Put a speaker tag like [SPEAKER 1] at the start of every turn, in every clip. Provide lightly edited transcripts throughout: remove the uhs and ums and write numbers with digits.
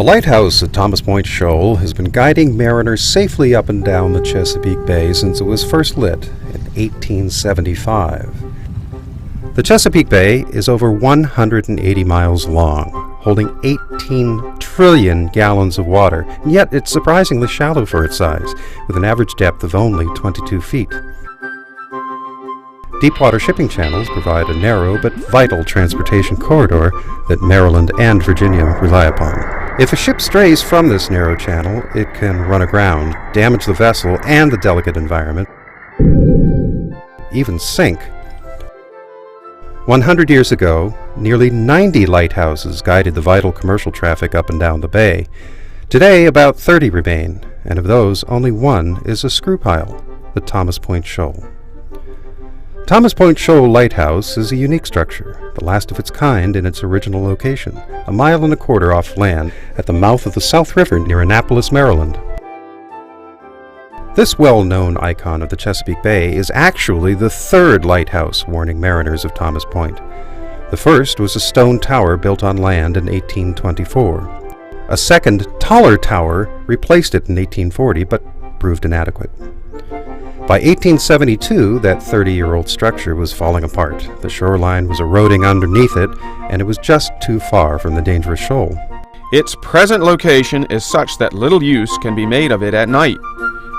[SPEAKER 1] The lighthouse at Thomas Point Shoal has been guiding mariners safely up and down the Chesapeake Bay since it was first lit in 1875. The Chesapeake Bay is over 180 miles long, holding 18 trillion gallons of water, and yet it's surprisingly shallow for its size, with an average depth of only 22 feet. Deepwater shipping channels provide a narrow but vital transportation corridor that Maryland and Virginia rely upon. If a ship strays from this narrow channel, it can run aground, damage the vessel and the delicate environment, even sink. 100 years ago, nearly 90 lighthouses guided the vital commercial traffic up and down the bay. Today, about 30 remain, and of those, only one is a screw pile, the Thomas Point Shoal. Thomas Point Shoal Lighthouse is a unique structure, the last of its kind in its original location, a mile and a quarter off land at the mouth of the South River near Annapolis, Maryland. This well-known icon of the Chesapeake Bay is actually the third lighthouse warning mariners of Thomas Point. The first was a stone tower built on land in 1824. A second, taller tower replaced it in 1840, but proved inadequate. By 1872, that 30-year-old structure was falling apart. The shoreline was eroding underneath it, and it was just too far from the dangerous shoal.
[SPEAKER 2] Its present location is such that little use can be made of it at night,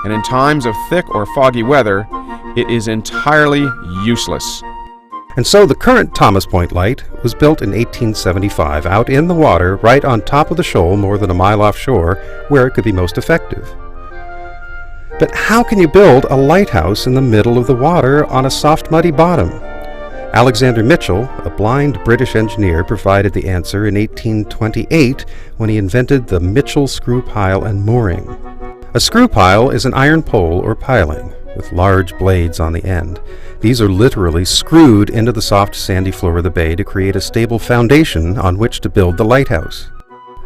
[SPEAKER 2] and in times of thick or foggy weather, it is entirely useless.
[SPEAKER 1] And so the current Thomas Point Light was built in 1875 out in the water right on top of the shoal more than a mile offshore, where it could be most effective. But how can you build a lighthouse in the middle of the water on a soft, muddy bottom? Alexander Mitchell, a blind British engineer, provided the answer in 1828 when he invented the Mitchell screw pile and mooring. A screw pile is an iron pole or piling with large blades on the end. These are literally screwed into the soft, sandy floor of the bay to create a stable foundation on which to build the lighthouse.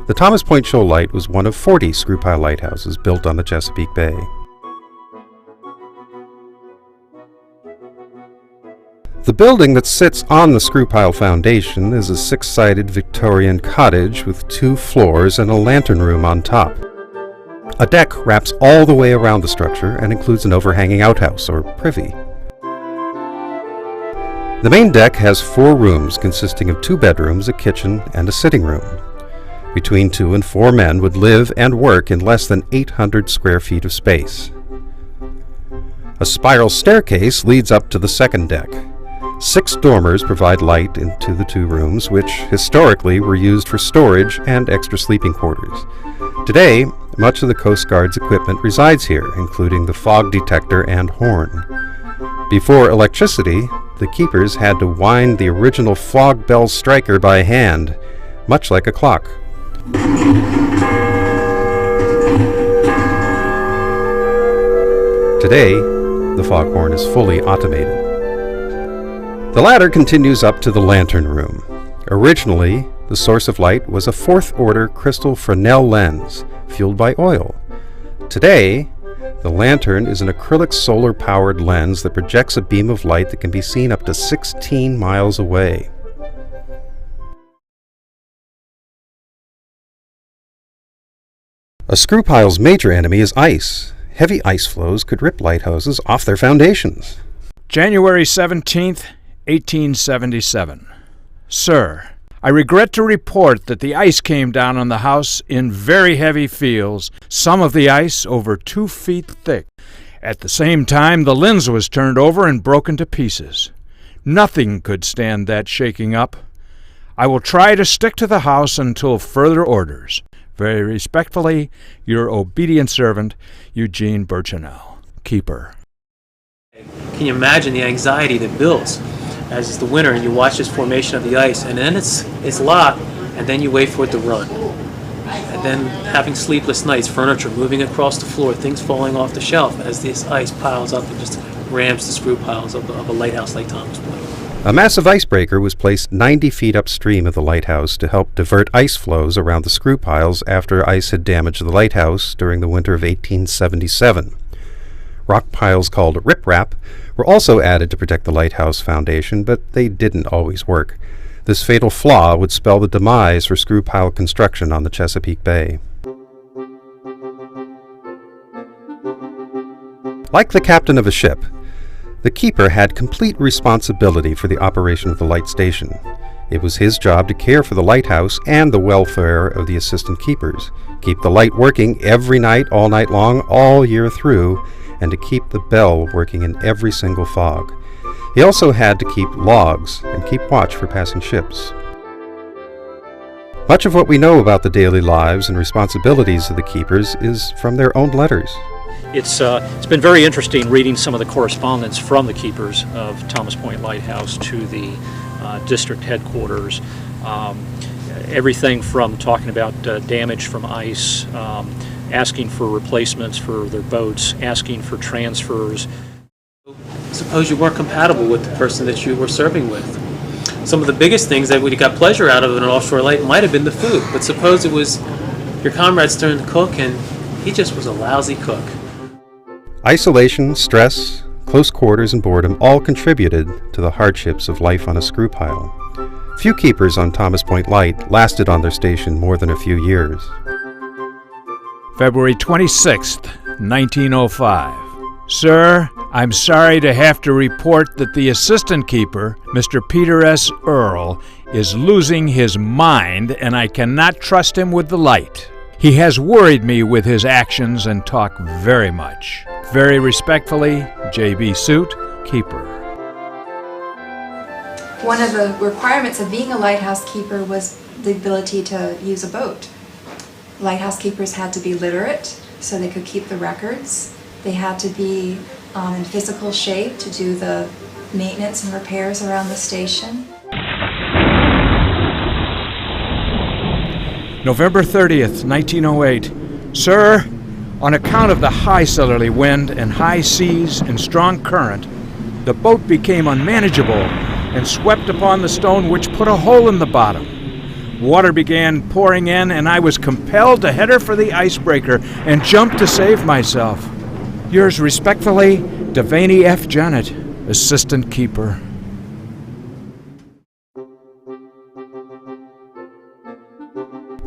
[SPEAKER 1] The Thomas Point Shoal Light was one of 40 screw pile lighthouses built on the Chesapeake Bay. The building that sits on the screw pile foundation is a six-sided Victorian cottage with 2 floors and a lantern room on top. A deck wraps all the way around the structure and includes an overhanging outhouse, or privy. The main deck has 4 rooms consisting of 2 bedrooms, a kitchen, and a sitting room. Between 2 and 4 men would live and work in less than 800 square feet of space. A spiral staircase leads up to the second deck. 6 dormers provide light into the 2 rooms, which historically were used for storage and extra sleeping quarters. Today, much of the Coast Guard's equipment resides here, including the fog detector and horn. Before electricity, the keepers had to wind the original fog bell striker by hand, much like a clock. Today, the foghorn is fully automated. The ladder continues up to the lantern room. Originally, the source of light was a 4th-order crystal Fresnel lens, fueled by oil. Today, the lantern is an acrylic solar-powered lens that projects a beam of light that can be seen up to 16 miles away. A screw pile's major enemy is ice. Heavy ice flows could rip lighthouses off their foundations.
[SPEAKER 3] January 17th, 1877. Sir, I regret to report that the ice came down on the house in very heavy fields, some of the ice over 2 feet thick. At the same time, the lens was turned over and broken to pieces. Nothing could stand that shaking up. I will try to stick to the house until further orders. Very respectfully, your obedient servant, Eugene Burchinell, Keeper.
[SPEAKER 4] Can you imagine the anxiety that builds as it's the winter and you watch this formation of the ice, and then it's locked, and then you wait for it to run. And then having sleepless nights, furniture moving across the floor, things falling off the shelf as this ice piles up and just rams the screw piles of a lighthouse like Thomas Point.
[SPEAKER 1] A massive icebreaker was placed 90 feet upstream of the lighthouse to help divert ice flows around the screw piles after ice had damaged the lighthouse during the winter of 1877. Rock piles called riprap were also added to protect the lighthouse foundation, but they didn't always work. This fatal flaw would spell the demise for screw pile construction on the Chesapeake Bay. Like the captain of a ship, the keeper had complete responsibility for the operation of the light station. It was his job to care for the lighthouse and the welfare of the assistant keepers, keep the light working every night, all night long, all year through, and to keep the bell working in every single fog. He also had to keep logs and keep watch for passing ships. Much of what we know about the daily lives and responsibilities of the keepers is from their own letters.
[SPEAKER 5] It's been very interesting reading some of the correspondence from the keepers of Thomas Point Lighthouse to the district headquarters. Everything from talking about damage from ice, asking for replacements for their boats, asking for transfers.
[SPEAKER 4] Suppose you weren't compatible with the person that you were serving with. Some of the biggest things that we got pleasure out of in an offshore light might have been the food, but suppose it was your comrade's turn to cook and he just was a lousy cook.
[SPEAKER 1] Isolation, stress, close quarters, and boredom all contributed to the hardships of life on a screw pile. Few keepers on Thomas Point Light lasted on their station more than a few years.
[SPEAKER 3] February 26th, 1905. Sir, I'm sorry to have to report that the assistant keeper, Mr. Peter S. Earl, is losing his mind and I cannot trust him with the light. He has worried me with his actions and talk very much. Very respectfully, J.B. Suit, Keeper.
[SPEAKER 6] One of the requirements of being a lighthouse keeper was the ability to use a boat. Lighthouse keepers had to be literate so they could keep the records. They had to be in physical shape to do the maintenance and repairs around the station.
[SPEAKER 3] November 30th, 1908. Sir, on account of the high southerly wind and high seas and strong current, the boat became unmanageable and swept upon the stone, which put a hole in the bottom. Water began pouring in, and I was compelled to head her for the icebreaker and jump to save myself. Yours respectfully, Devaney F. Janet, Assistant Keeper.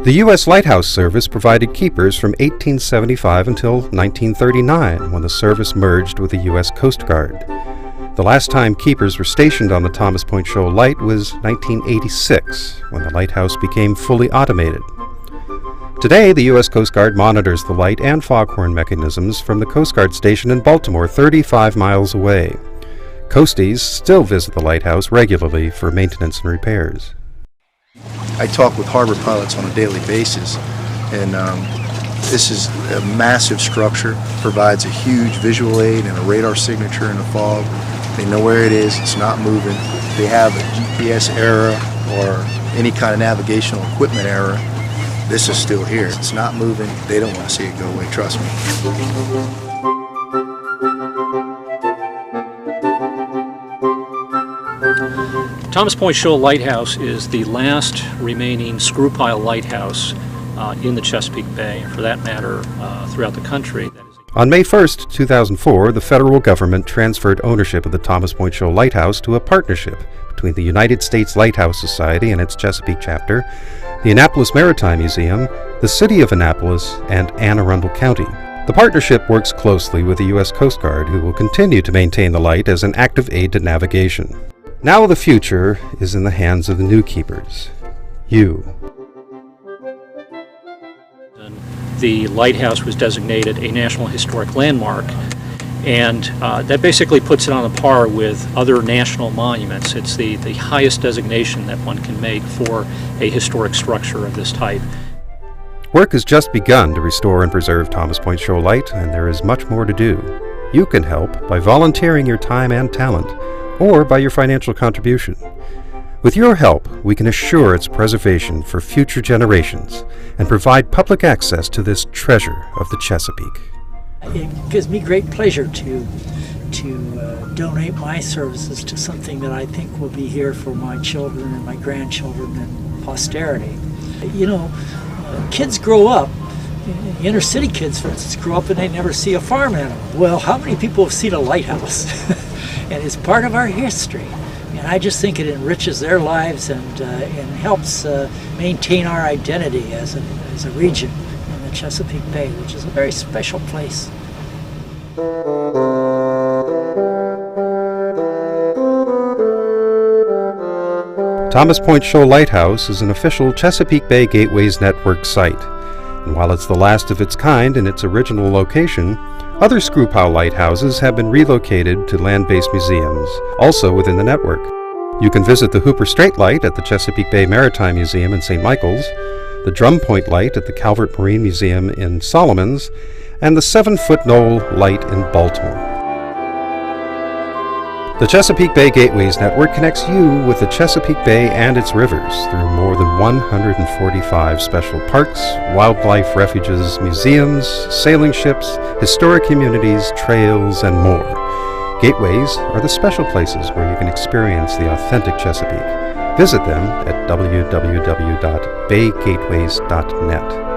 [SPEAKER 1] The U.S. Lighthouse Service provided keepers from 1875 until 1939, when the service merged with the U.S. Coast Guard. The last time keepers were stationed on the Thomas Point Shoal Light was 1986, when the lighthouse became fully automated. Today, the U.S. Coast Guard monitors the light and foghorn mechanisms from the Coast Guard station in Baltimore, 35 miles away. Coasties still visit the lighthouse regularly for maintenance and repairs.
[SPEAKER 7] I talk with harbor pilots on a daily basis, and this is a massive structure, provides a huge visual aid and a radar signature in the fog. They know where it is, it's not moving. If they have a GPS error or any kind of navigational equipment error, this is still here. It's not moving. They don't want to see it go away, trust me.
[SPEAKER 5] Thomas Point Shoal Lighthouse is the last remaining screw pile lighthouse in the Chesapeake Bay, and for that matter, throughout the country.
[SPEAKER 1] On May 1st, 2004, the federal government transferred ownership of the Thomas Point Shoal Lighthouse to a partnership between the United States Lighthouse Society and its Chesapeake chapter, the Annapolis Maritime Museum, the City of Annapolis, and Anne Arundel County. The partnership works closely with the U.S. Coast Guard, who will continue to maintain the light as an active aid to navigation. Now the future is in the hands of the new keepers, you.
[SPEAKER 5] The lighthouse was designated a National Historic Landmark, and that basically puts it on a par with other national monuments. It's the highest designation that one can make for a historic structure of this type.
[SPEAKER 1] Work has just begun to restore and preserve Thomas Point Shoal Light, and there is much more to do. You can help by volunteering your time and talent, or by your financial contribution. With your help, we can assure its preservation for future generations and provide public access to this treasure of the Chesapeake.
[SPEAKER 8] It gives me great pleasure to donate my services to something that I think will be here for my children and my grandchildren and posterity. You know, kids grow up, inner city kids, for instance, grow up and they never see a farm animal. Well, how many people have seen a lighthouse? And it's part of our history. And I just think it enriches their lives and helps maintain our identity as a region in the Chesapeake Bay, which is a very special place.
[SPEAKER 1] Thomas Point Shoal Lighthouse is an official Chesapeake Bay Gateways Network site, and while it's the last of its kind in its original location, other screw-pow lighthouses have been relocated to land-based museums, also within the network. You can visit the Hooper Strait Light at the Chesapeake Bay Maritime Museum in St. Michael's, the Drum Point Light at the Calvert Marine Museum in Solomons, and the 7-Foot Knoll Light in Baltimore. The Chesapeake Bay Gateways Network connects you with the Chesapeake Bay and its rivers through more than 145 special parks, wildlife refuges, museums, sailing ships, historic communities, trails, and more. Gateways are the special places where you can experience the authentic Chesapeake. Visit them at www.baygateways.net.